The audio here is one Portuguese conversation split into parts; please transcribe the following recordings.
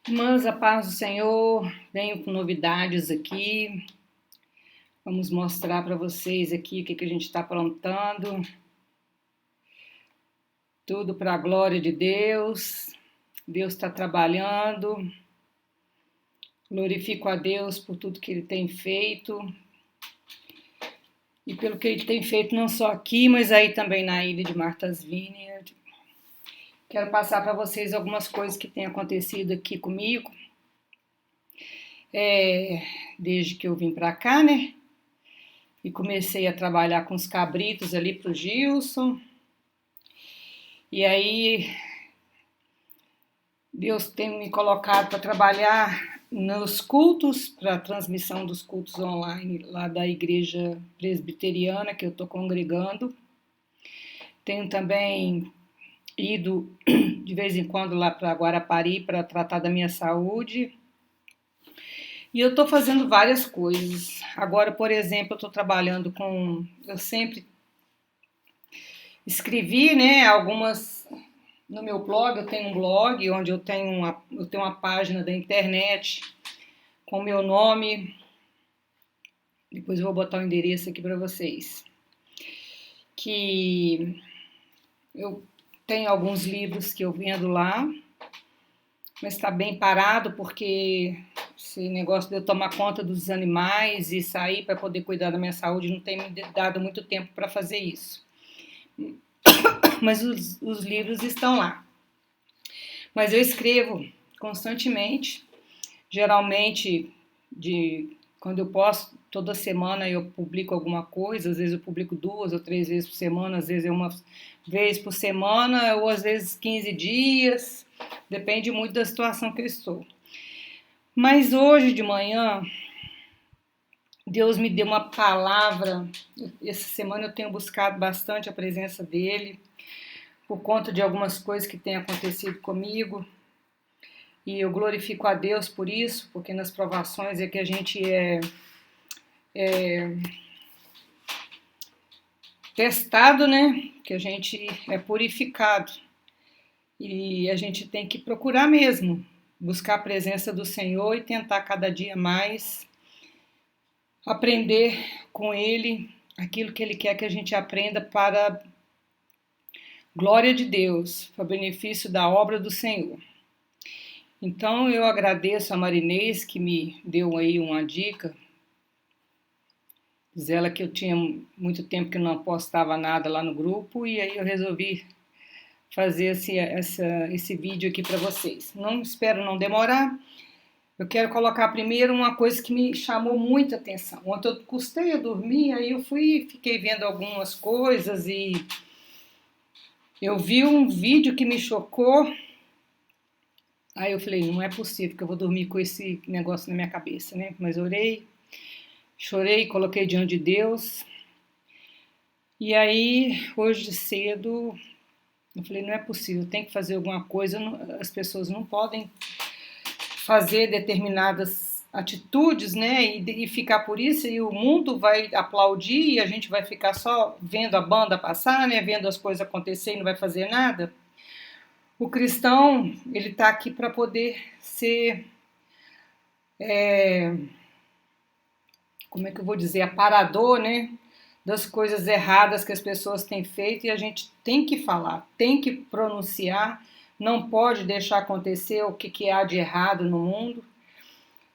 Irmãs, a paz do Senhor, venho com novidades aqui. Vamos mostrar para vocês aqui o que a gente está aprontando. Tudo para a glória de Deus. Deus está trabalhando. Glorifico a Deus por tudo que Ele tem feito. E pelo que Ele tem feito não só aqui, mas aí também na ilha de Martha's Vineyard. Quero passar para vocês algumas coisas que têm acontecido aqui comigo. Desde que eu vim para cá, né? E comecei a trabalhar com os cabritos ali pro Gilson. E aí Deus tem me colocado para trabalhar nos cultos, para a transmissão dos cultos online lá da igreja presbiteriana que eu estou congregando. Tenho também ido de vez em quando lá para Guarapari para tratar da minha saúde. E eu estou fazendo várias coisas. Agora, por exemplo, eu estou trabalhando com... Eu sempre escrevi, né, algumas... No meu blog, eu tenho um blog onde eu tenho uma página da internet com o meu nome. Depois eu vou botar o endereço aqui para vocês. Que eu tenho alguns livros que eu vendo lá, mas está bem parado porque esse negócio de eu tomar conta dos animais e sair para poder cuidar da minha saúde não tem me dado muito tempo para fazer isso. Mas os livros estão lá. Mas eu escrevo constantemente, geralmente quando eu posso, toda semana eu publico alguma coisa, às vezes eu publico 2 ou 3 vezes por semana, às vezes é uma vez por semana, ou às vezes 15 dias, depende muito da situação que eu estou. Mas hoje de manhã, Deus me deu uma palavra. Essa semana eu tenho buscado bastante a presença dele, por conta de algumas coisas que têm acontecido comigo. E eu glorifico a Deus por isso, porque nas provações é que a gente é testado, né? Que a gente é purificado. E a gente tem que procurar mesmo, buscar a presença do Senhor e tentar cada dia mais aprender com Ele aquilo que Ele quer que a gente aprenda para glória de Deus, para benefício da obra do Senhor. Então eu agradeço a Marinês que me deu aí uma dica. Diz ela que eu tinha muito tempo que não postava nada lá no grupo e aí eu resolvi fazer esse vídeo aqui para vocês. Não espero não demorar. Eu quero colocar primeiro uma coisa que me chamou muita atenção. Ontem eu custei a dormir, aí eu fiquei vendo algumas coisas e eu vi um vídeo que me chocou. Aí eu falei, não é possível que eu vou dormir com esse negócio na minha cabeça, né? Mas orei, chorei, coloquei diante de Deus. E aí, hoje cedo, eu falei, não é possível, tem que fazer alguma coisa. As pessoas não podem fazer determinadas atitudes, né? E ficar por isso, e o mundo vai aplaudir e a gente vai ficar só vendo a banda passar, né? Vendo as coisas acontecer e não vai fazer nada. O cristão, ele está aqui para poder ser, como é que eu vou dizer, aparador, né, das coisas erradas que as pessoas têm feito e a gente tem que falar, tem que pronunciar, não pode deixar acontecer o que há de errado no mundo.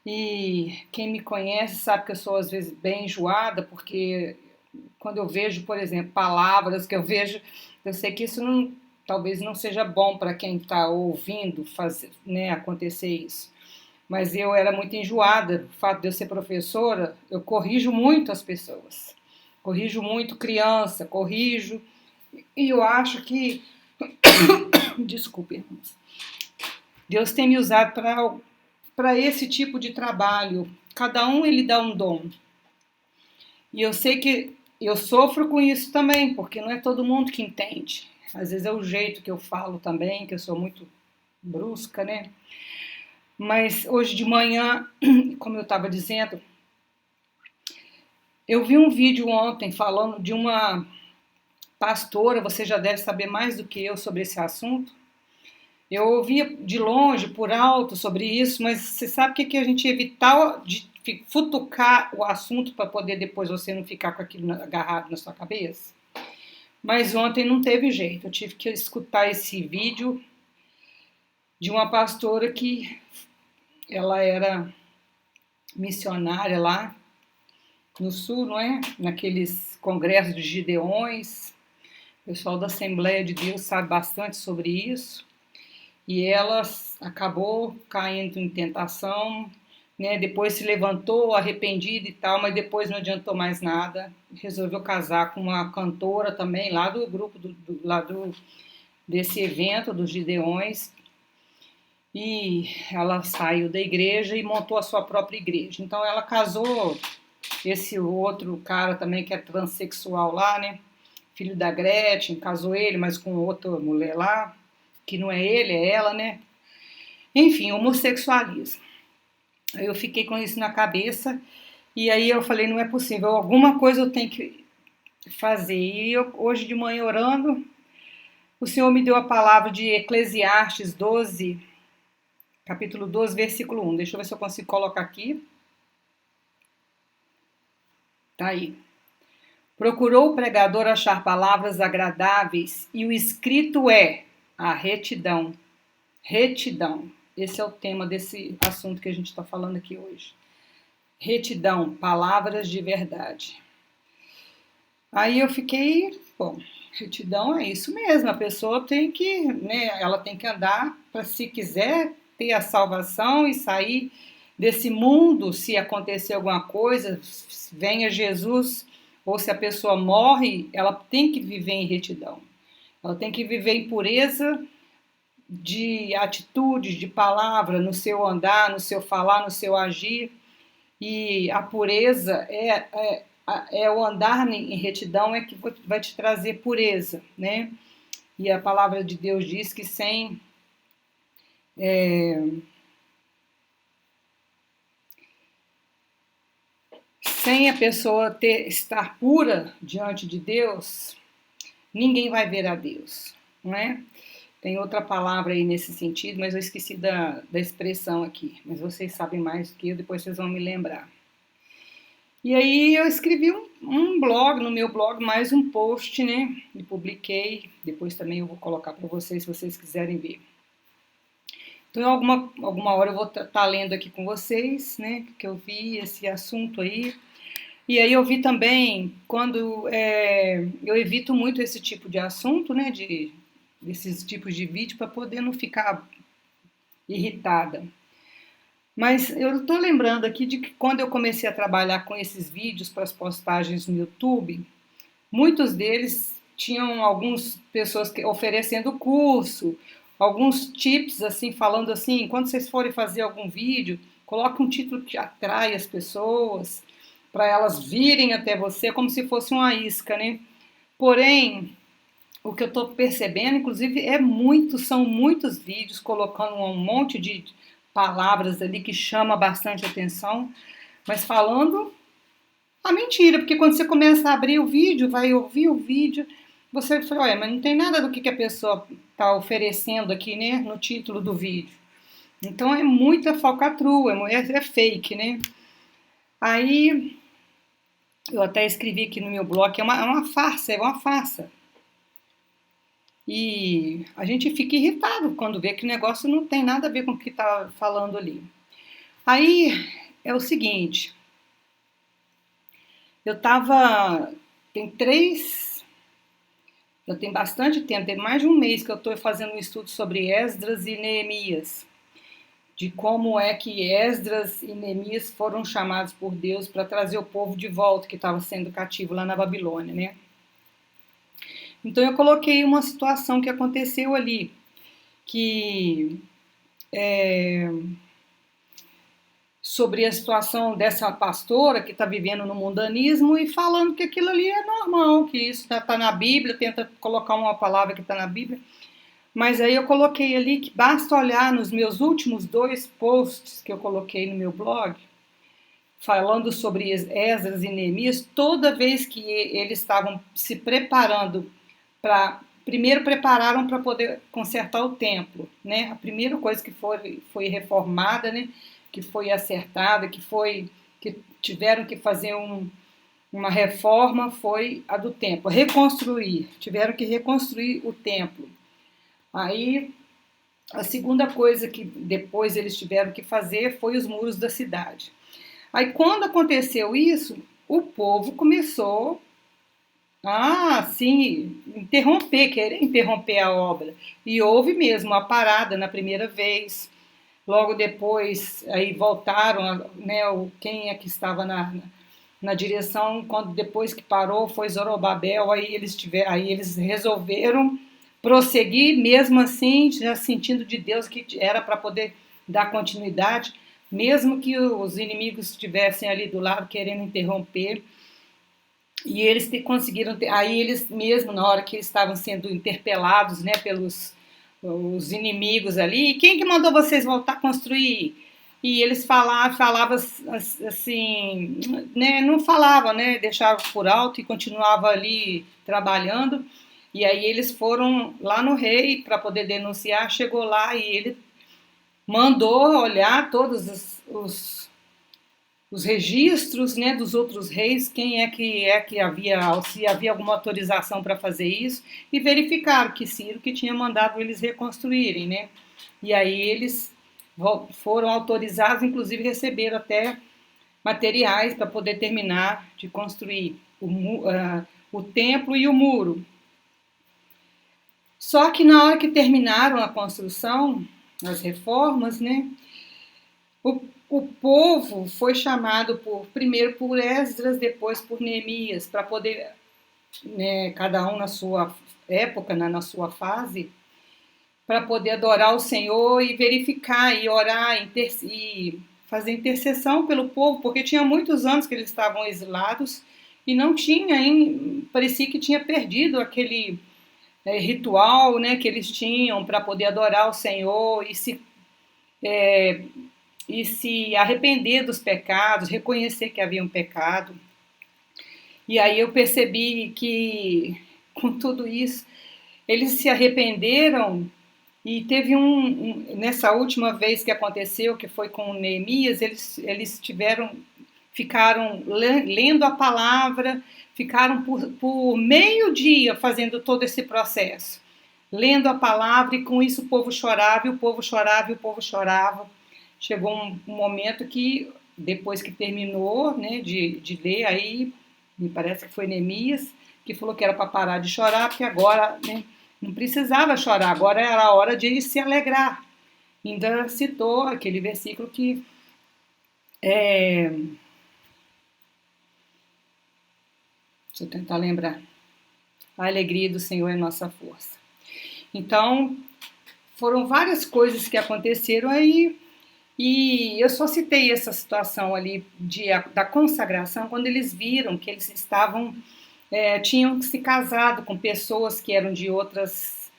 E quem me conhece sabe que eu sou às vezes bem enjoada, porque quando eu vejo, por exemplo, palavras que eu vejo, eu sei que isso não, talvez não seja bom para quem está ouvindo fazer, né, acontecer isso. Mas eu era muito enjoada, o fato de eu ser professora, eu corrijo muito as pessoas. Corrijo muito criança, corrijo. E eu acho que, desculpe, irmãos, Deus tem me usado para esse tipo de trabalho. Cada um ele dá um dom. E eu sei que eu sofro com isso também, porque não é todo mundo que entende. Às vezes é o jeito que eu falo também, que eu sou muito brusca, né? Mas hoje de manhã, como eu estava dizendo, eu vi um vídeo ontem falando de uma pastora, você já deve saber mais do que eu sobre esse assunto, Eu ouvia de longe, por alto, sobre isso, mas você sabe o que a gente evitar de futucar o assunto para poder depois você não ficar com aquilo agarrado na sua cabeça? Mas ontem não teve jeito, eu tive que escutar esse vídeo de uma pastora que ela era missionária lá no sul, não é? Naqueles congressos de Gideões. O pessoal da Assembleia de Deus sabe bastante sobre isso. E ela acabou caindo em tentação, né? Depois se levantou arrependida e tal, mas depois não adiantou mais nada. Resolveu casar com uma cantora também lá do grupo desse evento dos Gideões. E ela saiu da igreja e montou a sua própria igreja. Então ela casou esse outro cara também que é transexual lá, né? Filho da Gretchen, casou ele, mas com outra mulher lá, que não é ele, é ela, né? Enfim, homossexualismo. Aí eu fiquei com isso na cabeça e aí eu falei, não é possível, alguma coisa eu tenho que fazer. E eu, hoje de manhã orando, o Senhor me deu a palavra de Eclesiastes 12, capítulo 12, versículo 1. Deixa eu ver se eu consigo colocar aqui. Tá aí. Procurou o pregador achar palavras agradáveis e o escrito é a retidão. Retidão. Esse é o tema desse assunto que a gente está falando aqui hoje. Retidão, palavras de verdade. Aí eu fiquei, bom, retidão é isso mesmo, a pessoa tem que, né, ela tem que andar para, se quiser ter a salvação e sair desse mundo, se acontecer alguma coisa, venha Jesus, ou se a pessoa morre, ela tem que viver em retidão. Ela tem que viver em pureza de atitudes, de palavra, no seu andar, no seu falar, no seu agir. E a pureza é o andar em retidão é que vai te trazer pureza, né? E a palavra de Deus diz que sem a pessoa estar pura diante de Deus, ninguém vai ver a Deus, não é? Tem outra palavra aí nesse sentido, mas eu esqueci da expressão aqui. Mas vocês sabem mais do que eu, depois vocês vão me lembrar. E aí eu escrevi um blog, no meu blog, mais um post, né? E publiquei. Depois também eu vou colocar para vocês, se vocês quiserem ver. Então, alguma hora eu vou estar lendo aqui com vocês, né? Que eu vi esse assunto aí. E aí eu vi também, quando eu evito muito esse tipo de assunto, né? Desses tipos de vídeo, para poder não ficar irritada. Mas eu estou lembrando aqui de que quando eu comecei a trabalhar com esses vídeos para as postagens no YouTube, muitos deles tinham algumas pessoas oferecendo curso, alguns tips assim, falando assim, quando vocês forem fazer algum vídeo, coloque um título que atrai as pessoas, para elas virem até você, como se fosse uma isca, né? Porém, o que eu estou percebendo, inclusive, são muitos vídeos colocando um monte de palavras ali que chama bastante atenção, mas falando a mentira, porque quando você começa a abrir o vídeo, vai ouvir o vídeo, você fala, olha, mas não tem nada do que a pessoa está oferecendo aqui, né, no título do vídeo. Então é muita falcatrua, é fake, né? Aí eu até escrevi aqui no meu blog, é uma farsa, é uma farsa. E a gente fica irritado quando vê que o negócio não tem nada a ver com o que está falando ali. Aí é o seguinte, eu estava, já tem bastante tempo, tem mais de um mês que eu estou fazendo um estudo sobre Esdras e Neemias, de como é que Esdras e Neemias foram chamados por Deus para trazer o povo de volta que estava sendo cativo lá na Babilônia, né? Então eu coloquei uma situação que aconteceu ali, que sobre a situação dessa pastora que está vivendo no mundanismo e falando que aquilo ali é normal, que isso está na Bíblia, tenta colocar uma palavra que está na Bíblia. Mas aí eu coloquei ali que basta olhar nos meus últimos 2 posts que eu coloquei no meu blog, falando sobre Esdras e Neemias, toda vez que eles estavam se preparando para primeiro prepararam para poder consertar o templo, né? A primeira coisa que foi reformada, né? Que foi acertada, que tiveram que fazer uma reforma foi a do templo, reconstruir, tiveram que reconstruir o templo. Aí a segunda coisa que depois eles tiveram que fazer foi os muros da cidade. Aí quando aconteceu isso, o povo começou sim, querer interromper a obra. E houve mesmo uma parada na primeira vez. Logo depois, aí voltaram, né, quem é que estava na direção, quando depois que parou, foi Zorobabel, aí eles resolveram prosseguir, mesmo assim, já sentindo de Deus que era para poder dar continuidade, mesmo que os inimigos estivessem ali do lado querendo interromper. E eles conseguiram, aí eles mesmo, na hora que eles estavam sendo interpelados, né, pelos os inimigos ali, quem que mandou vocês voltar a construir? E eles falavam assim, né, não falavam, né, deixavam por alto e continuavam ali trabalhando. E aí eles foram lá no rei para poder denunciar, chegou lá e ele mandou olhar todos os registros, né, dos outros reis, quem é que havia, se havia alguma autorização para fazer isso, e verificaram que Ciro que tinha mandado eles reconstruírem, né? E aí eles foram autorizados, inclusive receberam até materiais para poder terminar de construir o templo e o muro. Só que na hora que terminaram a construção, as reformas, né, o povo foi chamado primeiro por Esdras, depois por Neemias, para poder, né, cada um na sua época, na sua fase, para poder adorar o Senhor e verificar e orar e fazer intercessão pelo povo, porque tinha muitos anos que eles estavam exilados e não tinha, parecia que tinha perdido aquele ritual, né, que eles tinham para poder adorar o Senhor e se arrepender dos pecados, reconhecer que havia um pecado. E aí eu percebi que, com tudo isso, eles se arrependeram e teve nessa última vez que aconteceu, que foi com Neemias, eles ficaram lendo a palavra, ficaram por meio dia fazendo todo esse processo, lendo a palavra, e com isso o povo chorava, e o povo chorava, e o povo chorava. Chegou um momento que, depois que terminou, né, de ler, aí me parece que foi Neemias, que falou que era para parar de chorar, porque agora, né, não precisava chorar, agora era a hora de se alegrar. Ainda citou aquele versículo que deixa eu tentar lembrar. A alegria do Senhor é nossa força. Então, foram várias coisas que aconteceram aí, e eu só citei essa situação ali da consagração quando eles viram que eles tinham se casado com pessoas que eram de outros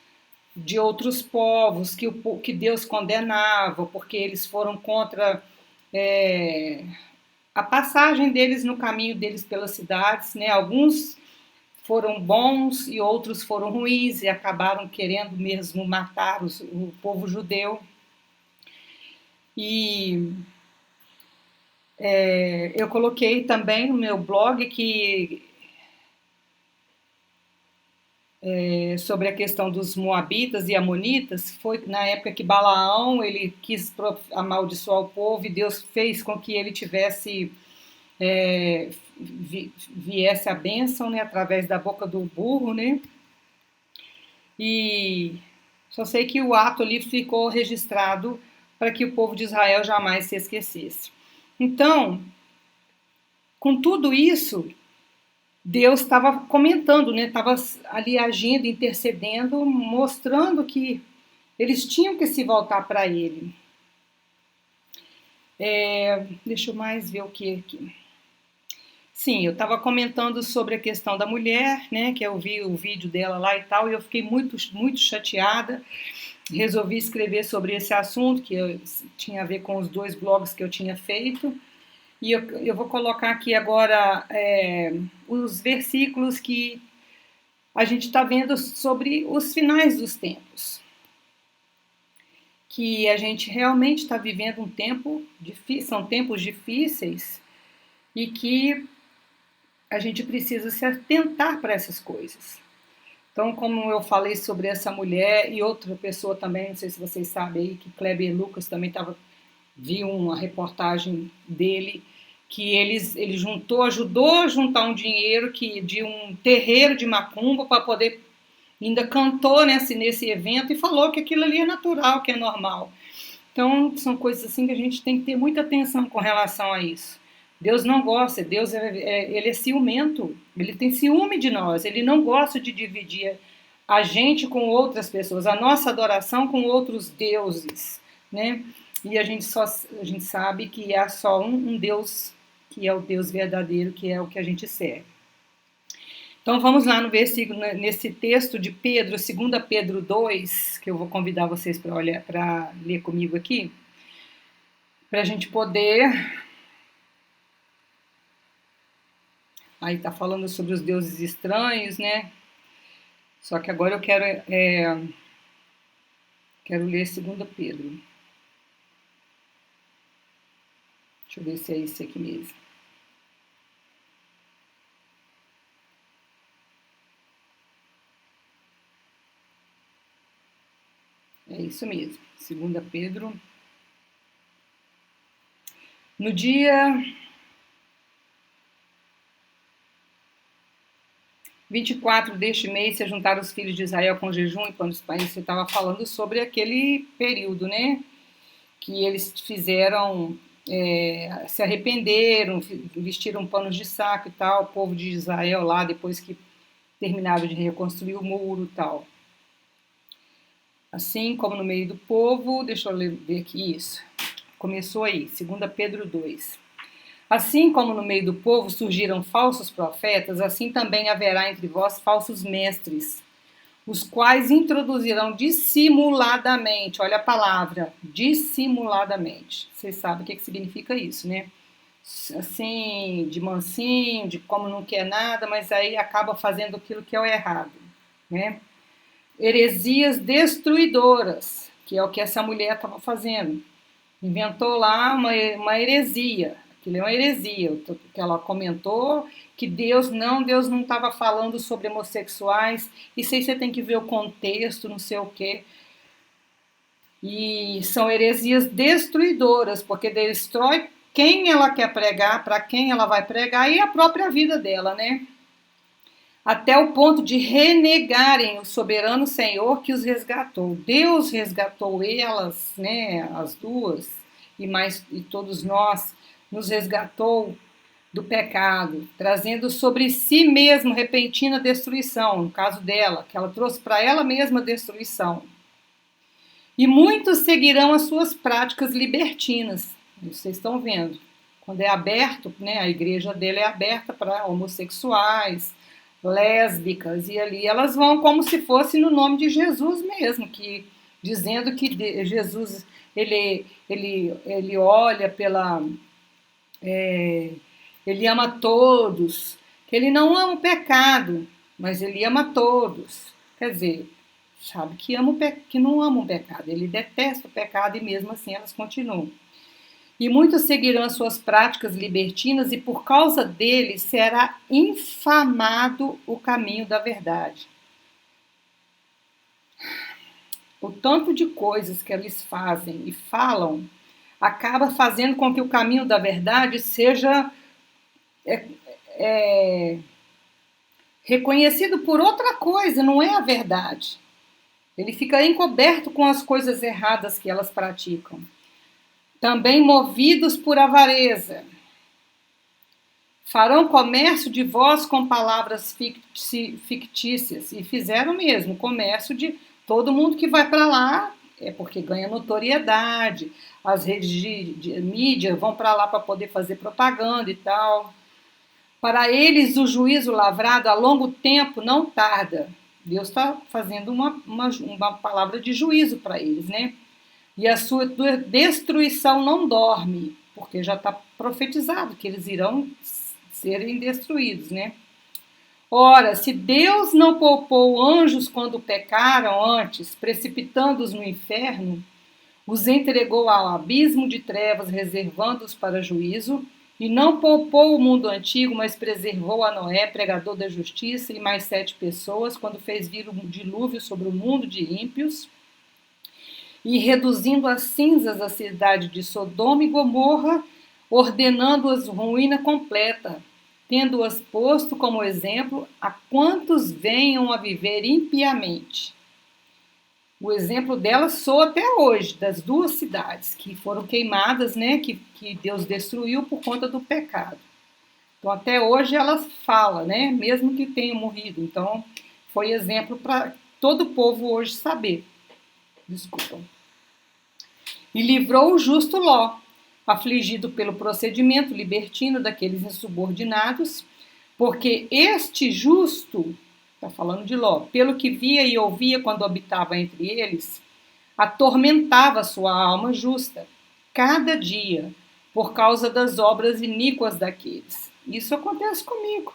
povos, que Deus condenava, porque eles foram contra a passagem deles no caminho deles pelas cidades, né? Alguns foram bons e outros foram ruins e acabaram querendo mesmo matar o povo judeu. E eu coloquei também no meu blog que sobre a questão dos moabitas e amonitas, foi na época que Balaão ele quis amaldiçoar o povo e Deus fez com que ele tivesse viesse a bênção, né, através da boca do burro, né? E só sei que o ato ali ficou registrado para que o povo de Israel jamais se esquecesse. Então, com tudo isso, Deus estava comentando, né? Estava ali agindo, intercedendo, mostrando que eles tinham que se voltar para Ele. Deixa eu mais ver o que aqui. Sim, eu estava comentando sobre a questão da mulher, né? Que eu vi o vídeo dela lá e tal, e eu fiquei muito, muito chateada. Resolvi escrever sobre esse assunto, que tinha a ver com os 2 blogs que eu tinha feito. E eu vou colocar aqui agora os versículos que a gente está vendo sobre os finais dos tempos, que a gente realmente está vivendo um tempo difícil, são tempos difíceis e que a gente precisa se atentar para essas coisas. Então, como eu falei sobre essa mulher e outra pessoa também, não sei se vocês sabem aí, que Kleber Lucas também viu uma reportagem dele, que ele ajudou a juntar um dinheiro de um terreiro de macumba para poder, ainda cantou nesse evento e falou que aquilo ali é natural, que é normal. Então, são coisas assim que a gente tem que ter muita atenção com relação a isso. Deus não gosta, ele é ciumento, ele tem ciúme de nós, ele não gosta de dividir a gente com outras pessoas, a nossa adoração com outros deuses, né? E a gente sabe que há só um Deus, que é o Deus verdadeiro, que é o que a gente serve. Então vamos lá no versículo, nesse texto de Pedro, 2 Pedro 2, que eu vou convidar vocês para ler comigo aqui, para a gente poder. Aí está falando sobre os deuses estranhos, né? Só que agora eu quero ler 2 Pedro. Deixa eu ver se é isso aqui mesmo. É isso mesmo, 2 Pedro. No dia 24 deste mês se juntaram os filhos de Israel com jejum e panos pães. Você estava falando sobre aquele período, né? Que eles fizeram, se arrependeram, vestiram panos de saco e tal, o povo de Israel lá, depois que terminaram de reconstruir o muro e tal. Assim como no meio do povo, deixa eu ver aqui isso. Começou aí, 2 Pedro 2. Assim como no meio do povo surgiram falsos profetas, assim também haverá entre vós falsos mestres, os quais introduzirão dissimuladamente, olha a palavra, dissimuladamente. Vocês sabem o que significa isso, né? Assim, de mansinho, de como não quer nada, mas aí acaba fazendo aquilo que é o errado, né? Heresias destruidoras, que é o que essa mulher estava fazendo. Inventou lá uma heresia. Aquilo é uma heresia, que ela comentou que Deus não estava falando sobre homossexuais. Isso aí você tem que ver o contexto, não sei o quê. E são heresias destruidoras, porque destrói quem ela quer pregar, para quem ela vai pregar e a própria vida dela, né? Até o ponto de renegarem o soberano Senhor que os resgatou. Deus resgatou elas, né, as duas, e todos nós, nos resgatou do pecado, trazendo sobre si mesmo repentina destruição, no caso dela, que ela trouxe para ela mesma destruição. E muitos seguirão as suas práticas libertinas. Vocês estão vendo. Quando é aberto, né, a igreja dela é aberta para homossexuais, lésbicas, e ali elas vão como se fosse no nome de Jesus mesmo, que dizendo que Jesus ele olha ele ama todos, que ele não ama o pecado, mas ele ama todos. Quer dizer, sabe que não ama o pecado, ele detesta o pecado e mesmo assim elas continuam. E muitos seguirão as suas práticas libertinas e por causa deles será infamado o caminho da verdade. O tanto de coisas que eles fazem e falam acaba fazendo com que o caminho da verdade seja reconhecido por outra coisa, não é a verdade. Ele fica encoberto com as coisas erradas que elas praticam. Também movidos por avareza. Farão comércio de vós com palavras fictícias. E fizeram mesmo, comércio de todo mundo que vai para lá, é porque ganha notoriedade. As redes de mídia vão para lá para poder fazer propaganda e tal. Para eles o juízo lavrado a longo tempo não tarda. Deus está fazendo uma palavra de juízo para eles, né? E a sua destruição não dorme, porque já está profetizado que eles irão serem destruídos, né? Ora, se Deus não poupou anjos quando pecaram antes, precipitando-os no inferno, os entregou ao abismo de trevas, reservando-os para juízo, e não poupou o mundo antigo, mas preservou a Noé, pregador da justiça, e mais 7 pessoas, quando fez vir um dilúvio sobre o mundo de ímpios, e reduzindo a cinzas a cidade de Sodoma e Gomorra, ordenando-as ruína completa, tendo-as posto como exemplo a quantos venham a viver impiamente. O exemplo delas soa até hoje, das 2 cidades que foram queimadas, né, que Deus destruiu por conta do pecado. Então, até hoje elas falam, né, mesmo que tenham morrido. Então, foi exemplo para todo o povo hoje saber. Desculpa. E livrou o justo Ló, afligido pelo procedimento libertino daqueles insubordinados, porque este justo, está falando de Ló, pelo que via e ouvia quando habitava entre eles, atormentava sua alma justa, cada dia, por causa das obras iníquas daqueles. Isso acontece comigo.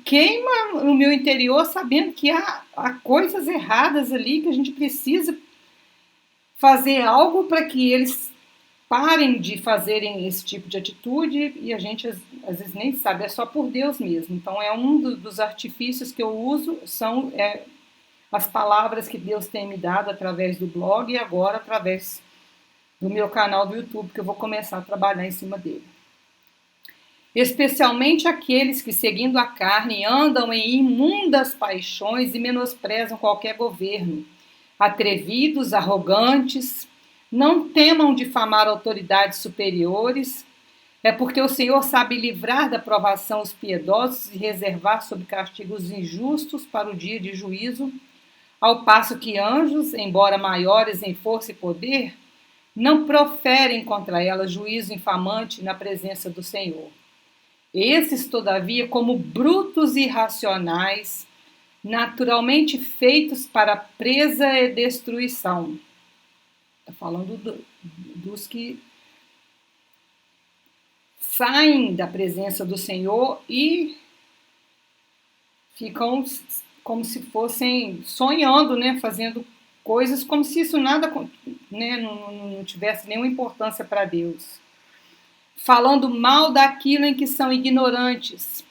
Queima no meu interior sabendo que há coisas erradas ali, que a gente precisa fazer algo para que eles parem de fazerem esse tipo de atitude, e a gente às vezes nem sabe, é só por Deus mesmo. Então é um dos artifícios que eu uso, são as palavras que Deus tem me dado através do blog e agora através do meu canal do YouTube, que eu vou começar a trabalhar em cima dele. Especialmente aqueles que, seguindo a carne, andam em imundas paixões e menosprezam qualquer governo, atrevidos, arrogantes, não temam difamar autoridades superiores, é porque o Senhor sabe livrar da provação os piedosos e reservar sob castigos injustos para o dia de juízo, ao passo que anjos, embora maiores em força e poder, não proferem contra ela juízo infamante na presença do Senhor. Esses, todavia, como brutos irracionais, naturalmente feitos para presa e destruição. Está falando dos que saem da presença do Senhor e ficam como se fossem sonhando, né, fazendo coisas como se isso nada, né, não tivesse nenhuma importância para Deus. Falando mal daquilo em que são ignorantes.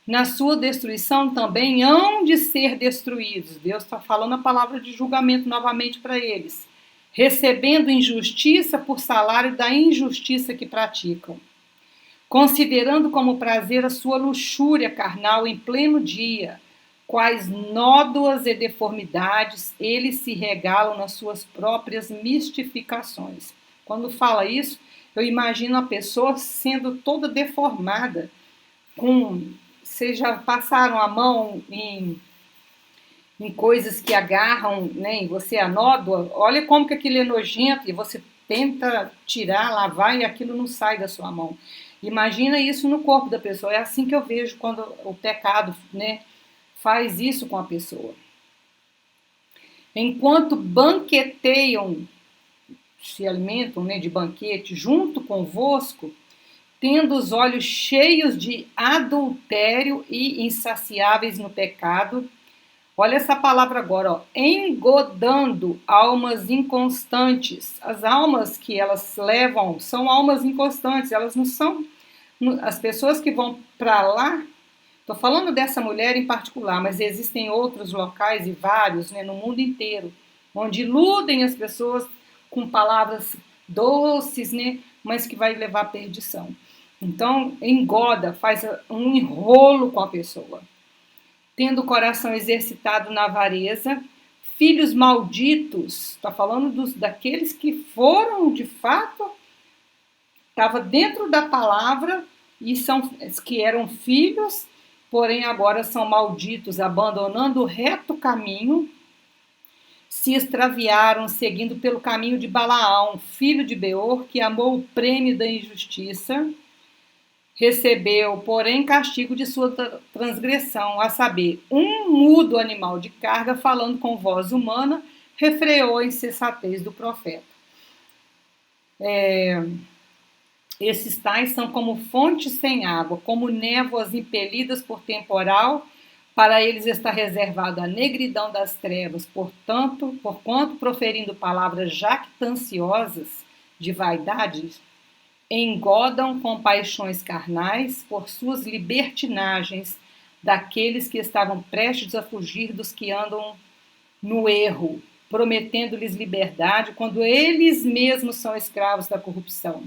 Na sua destruição também hão de ser destruídos. Deus está falando a palavra de julgamento novamente para eles. Recebendo injustiça por salário da injustiça que praticam. Considerando como prazer a sua luxúria carnal em pleno dia, quais nódoas e deformidades eles se regalam nas suas próprias mistificações. Quando fala isso, eu imagino a pessoa sendo toda deformada. Vocês já passaram a mão em coisas que agarram, né, e você anódoa? Olha como que aquilo é nojento e você tenta tirar, lavar e aquilo não sai da sua mão. Imagina isso no corpo da pessoa. É assim que eu vejo quando o pecado, né, faz isso com a pessoa. Enquanto banqueteiam, se alimentam, né, de banquete junto convosco, tendo os olhos cheios de adultério e insaciáveis no pecado. Olha essa palavra agora, ó, engodando almas inconstantes. As almas que elas levam são almas inconstantes, elas não são... As pessoas que vão para lá, estou falando dessa mulher em particular, mas existem outros locais e vários, né, no mundo inteiro, onde iludem as pessoas com palavras doces, né, mas que vai levar à perdição. Então, engoda, faz um enrolo com a pessoa. Tendo o coração exercitado na avareza, filhos malditos, está falando daqueles que foram, de fato, estava dentro da palavra e que eram filhos, porém agora são malditos, abandonando o reto caminho, se extraviaram, seguindo pelo caminho de Balaão, filho de Beor, que amou o prêmio da injustiça, recebeu, porém, castigo de sua transgressão, a saber, um mudo animal de carga, falando com voz humana, refreou a insensatez do profeta. Esses tais são como fontes sem água, como névoas impelidas por temporal. Para eles está reservado a negridão das trevas, porquanto proferindo palavras jactanciosas de vaidade, engodam com paixões carnais por suas libertinagens daqueles que estavam prestes a fugir dos que andam no erro, prometendo-lhes liberdade quando eles mesmos são escravos da corrupção.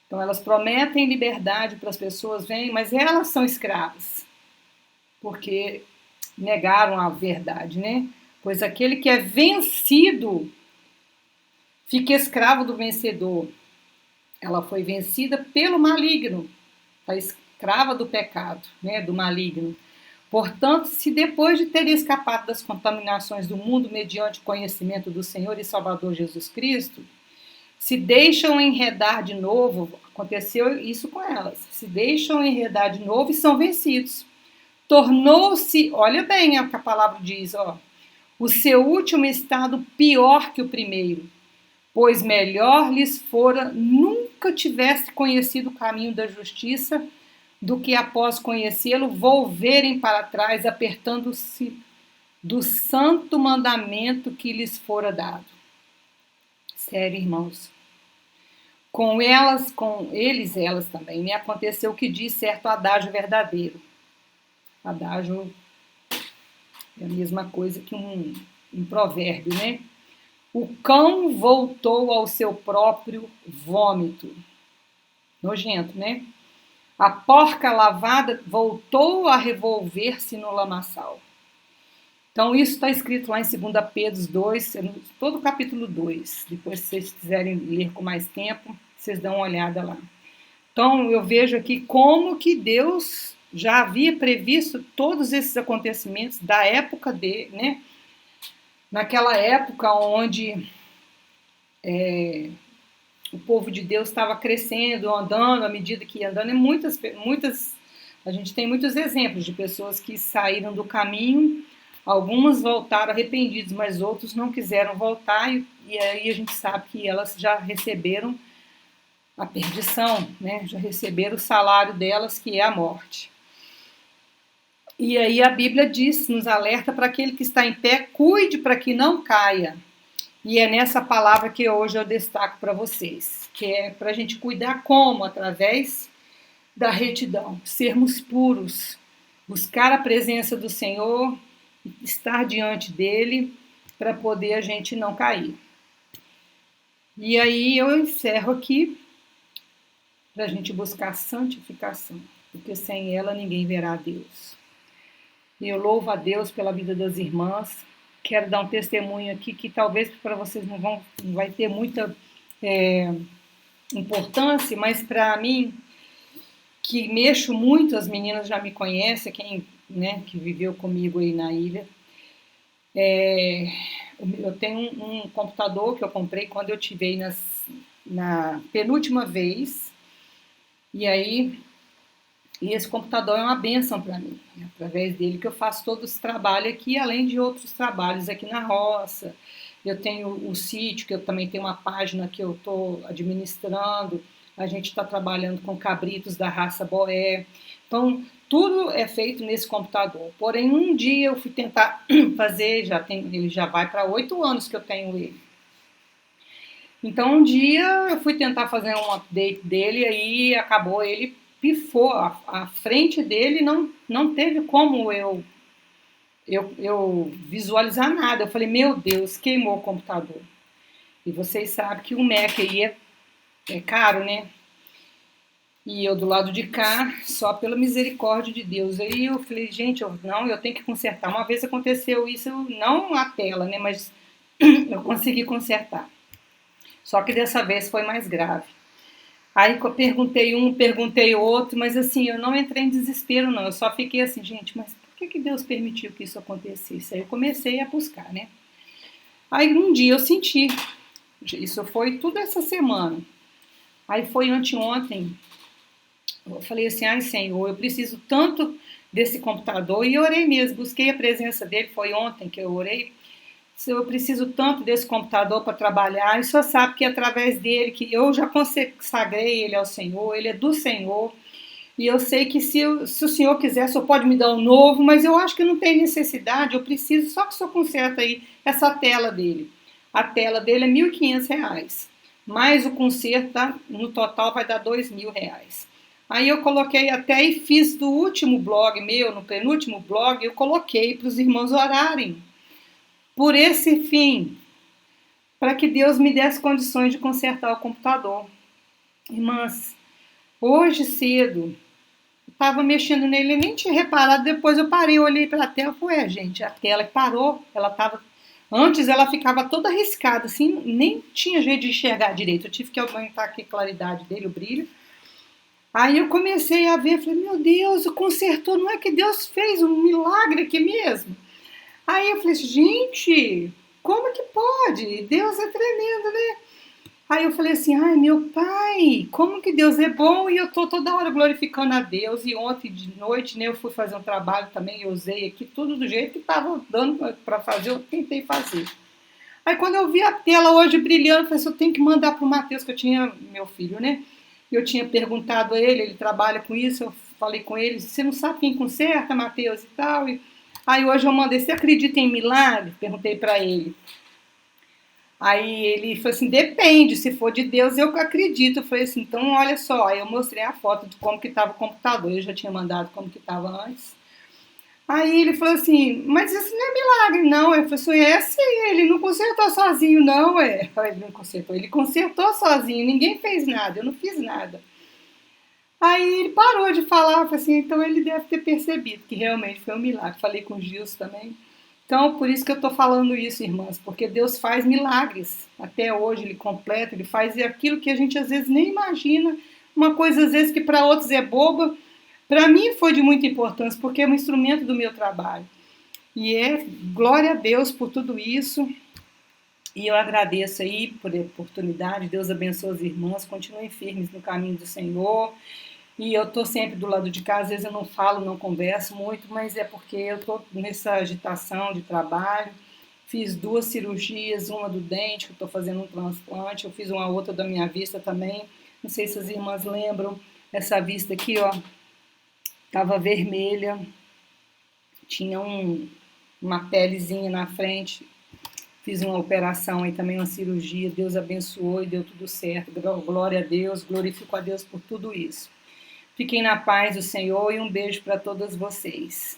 Então elas prometem liberdade para as pessoas, vêm, mas elas são escravas, porque negaram a verdade, né? Pois aquele que é vencido fica escravo do vencedor. Ela foi vencida pelo maligno, a escrava do pecado, né, do maligno. Portanto, se depois de ter escapado das contaminações do mundo mediante o conhecimento do Senhor e Salvador Jesus Cristo, se deixam enredar de novo, aconteceu isso com elas, se deixam enredar de novo e são vencidos. Tornou-se, olha bem o que a palavra diz, ó, o seu último estado pior que o primeiro, pois melhor lhes fora nunca tivesse conhecido o caminho da justiça do que após conhecê-lo volverem para trás, apertando-se do santo mandamento que lhes fora dado. Sério, irmãos. Com eles também, me aconteceu o que diz certo adágio verdadeiro. Adágio é a mesma coisa que um provérbio, né? O cão voltou ao seu próprio vômito. Nojento, né? A porca lavada voltou a revolver-se no lamaçal. Então, isso está escrito lá em 2 Pedro 2, todo o capítulo 2. Depois, se vocês quiserem ler com mais tempo, vocês dão uma olhada lá. Então, eu vejo aqui como que Deus já havia previsto todos esses acontecimentos da época dele, né? Naquela época onde o povo de Deus estava crescendo, andando, à medida que ia andando, a gente tem muitos exemplos de pessoas que saíram do caminho, algumas voltaram arrependidas, mas outros não quiseram voltar, e aí a gente sabe que elas já receberam a perdição, né? Já receberam o salário delas, que é a morte. E aí a Bíblia diz, nos alerta para aquele que está em pé, cuide para que não caia. E é nessa palavra que hoje eu destaco para vocês, que é para a gente cuidar como? Através da retidão, sermos puros, buscar a presença do Senhor, estar diante dele, para poder a gente não cair. E aí eu encerro aqui, para a gente buscar santificação, porque sem ela ninguém verá a Deus. E eu louvo a Deus pela vida das irmãs. Quero dar um testemunho aqui que talvez para vocês não vai ter muita importância, mas para mim, que mexo muito, as meninas já me conhecem, quem, né, que viveu comigo aí na ilha. Eu tenho um computador que eu comprei quando eu tive na penúltima vez, e aí esse computador é uma bênção para mim. É através dele que eu faço todo esse trabalho aqui, além de outros trabalhos aqui na roça. Eu tenho o sítio, que eu também tenho uma página que eu estou administrando. A gente está trabalhando com cabritos da raça Boé. Então, tudo é feito nesse computador. Porém, um dia eu fui tentar fazer, ele já vai para 8 anos que eu tenho ele. Então, um dia eu fui tentar fazer um update dele, e aí acabou ele pifou, a frente dele não teve como eu visualizar nada. Eu falei, meu Deus, queimou o computador. E vocês sabem que o Mac aí é caro, né? E eu do lado de cá, só pela misericórdia de Deus. Aí eu falei, gente, eu tenho que consertar. Uma vez aconteceu isso, não a tela, né? Mas eu consegui consertar. Só que dessa vez foi mais grave. Aí eu perguntei outro, mas assim, eu não entrei em desespero, não. Eu só fiquei assim, gente, mas por que Deus permitiu que isso acontecesse? Aí eu comecei a buscar, né? Aí um dia eu senti, isso foi tudo essa semana. Aí foi anteontem, eu falei assim, ai Senhor, eu preciso tanto desse computador, e orei mesmo, busquei a presença dele, foi ontem que eu orei. eu preciso tanto desse computador para trabalhar, e só sabe que é através dele, que eu já consagrei ele ao Senhor, ele é do Senhor, e eu sei que se o Senhor quiser, o Senhor pode me dar um novo, mas eu acho que não tem necessidade, eu preciso só que o Senhor conserta aí essa tela dele. A tela dele é R$ 1.500, mais o conserto, tá? No total vai dar R$ 2.000. Aí eu coloquei até e fiz do último blog meu, no penúltimo blog, eu coloquei para os irmãos orarem por esse fim, para que Deus me desse condições de consertar o computador. Irmãs, hoje cedo, estava mexendo nele, nem tinha reparado, depois eu parei, olhei para a tela, falei, gente, a tela parou, ela estava... Antes ela ficava toda arriscada, assim, nem tinha jeito de enxergar direito, eu tive que aumentar aqui a claridade dele, o brilho. Aí eu comecei a ver, falei, meu Deus, o consertou, não é que Deus fez um milagre aqui mesmo? Aí eu falei, gente, como que pode? Deus é tremendo, né? Aí eu falei assim, ai meu pai, como que Deus é bom, e eu tô toda hora glorificando a Deus. E ontem de noite, né, eu fui fazer um trabalho também, eu usei aqui tudo do jeito que estava dando para fazer, eu tentei fazer. Aí quando eu vi a tela hoje brilhando, eu falei assim, eu tenho que mandar pro Matheus, que eu tinha, meu filho, né? Eu tinha perguntado a ele trabalha com isso, eu falei com ele, você não sabe quem conserta, Matheus, e tal. Aí hoje eu mandei, você acredita em milagre? Perguntei para ele. Aí ele falou assim, depende, se for de Deus eu acredito. Eu falei assim, então olha só, aí eu mostrei a foto de como que estava o computador, eu já tinha mandado como que estava antes. Aí ele falou assim, mas isso não é milagre não. Eu falei assim, é sim, ele não consertou sozinho não, é. Ele não consertou, ele consertou sozinho, ninguém fez nada, eu não fiz nada. Aí ele parou de falar, eu falei assim, então ele deve ter percebido que realmente foi um milagre. Falei com o Gilson também. Então, por isso que eu estou falando isso, irmãs, porque Deus faz milagres. Até hoje Ele completa, Ele faz aquilo que a gente às vezes nem imagina, uma coisa às vezes que para outros é boba. Para mim foi de muita importância, porque é um instrumento do meu trabalho. E é glória a Deus por tudo isso. E eu agradeço aí por a oportunidade. Deus abençoe as irmãs, continuem firmes no caminho do Senhor. E eu estou sempre do lado de cá, às vezes eu não falo, não converso muito, mas é porque eu estou nessa agitação de trabalho. Fiz 2 cirurgias, uma do dente, que eu estou fazendo um transplante, eu fiz uma outra da minha vista também. Não sei se as irmãs lembram, essa vista aqui, ó, estava vermelha, tinha uma pelezinha na frente. Fiz uma operação aí também, uma cirurgia, Deus abençoou e deu tudo certo. Glória a Deus, glorifico a Deus por tudo isso. Fiquem na paz do Senhor e um beijo para todas vocês.